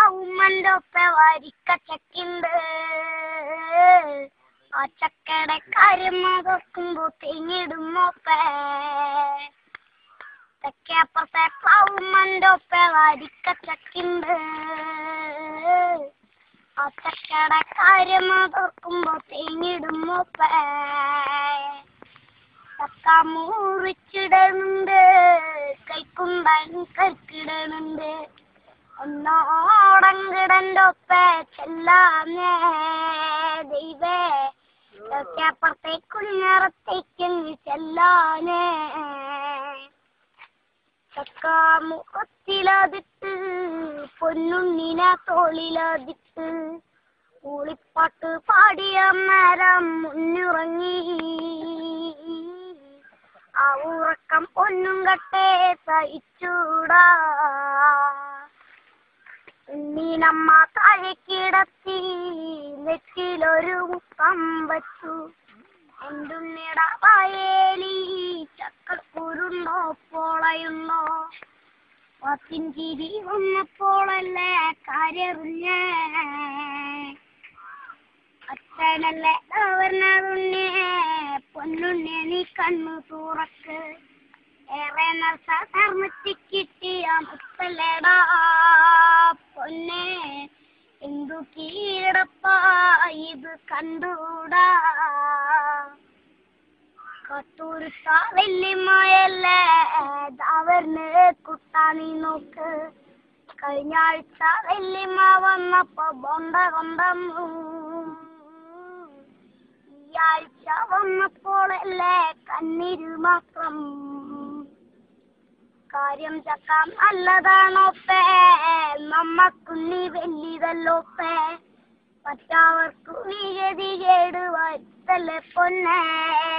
പ്ലാവുമ്മന്റെ ഒപ്പ വരിക്ക ചക്കുണ്ട്. ആ ചക്കയുടെ കാര്യം നോക്കുമ്പോ തെങ്ങിടും മോപ്പേ. തെക്കേപ്പുറത്തെ പ്ലാവുമ്മന്റെ ഒപ്പ വരിക്ക ചക്കുണ്ട്. ആ ചക്കയുടെ കാര്യം നോക്കുമ്പോ തെങ്ങിടും മോപ്പേ. ചക്ക മുറിച്ചിടണുണ്ട്, കൈക്കുണ്ടൻ കൈക്കിടണുണ്ട്. ഒന്നോടങ്കിടന്റെ ഒപ്പ ചെല്ലാന്നേ ദൈവേ. ചക്കപ്പുറത്തേക്കുഞ്ഞറത്തേക്ക് ചെല്ലാനേ. ചക്ക മുഖത്തിലതിട്ട് പൊന്നുണ്ണിനെ തോളിലതിട്ട് ൂളിപ്പാട്ട് പാടിയ നേരം മുന്നിറങ്ങി. ആ ഉറക്കം പൊന്നും കട്ടേ സഹിച്ചൂടാ. ഉണ്ണീനമ്മ താഴെ കിടത്തി നെറ്റിലൊരു മുത്തം വച്ചു. എന്തുണ്ണിട വായേലി ചക്കക്കുരുണ്ടോ പോളയുണ്ടോ? പത്തിഞ്ചിരി വന്നപ്പോളല്ലേ കാര്യറിഞ്ഞേ. അച്ഛനല്ലേ പറഞ്ഞതുണ്ണേ പൊന്നുണ്ണെ നീ കണ്ണു തുറക്ക്. ഏറെ നർമ്മത്തി കിട്ടിയ മുത്തല്ലേടാ പൊന്നെ. എന്തു കീഴടപ്പാ ഇത് കണ്ടൂടാ. കത്തൂരുത്ത വെല്ലിമായല്ലേ ദാവറിന് കുട്ടാനി നോക്ക്. കഴിഞ്ഞ ആഴ്ച വെല്ലിമ വന്നപ്പോ ബൊണ്ട കൊണ്ടന്നു. ഈ ആഴ്ച വന്നപ്പോഴല്ലേ കണ്ണീര് മാത്രം. കാര്യം ചക്ക നല്ലതാണോപ്പേ, നമ്മക്കുണ്ണി വലിയതല്ലോപ്പേ. മറ്റവർക്കു നീ ഗതി കേട് വരുത്തല്ലേ പൊന്നേ.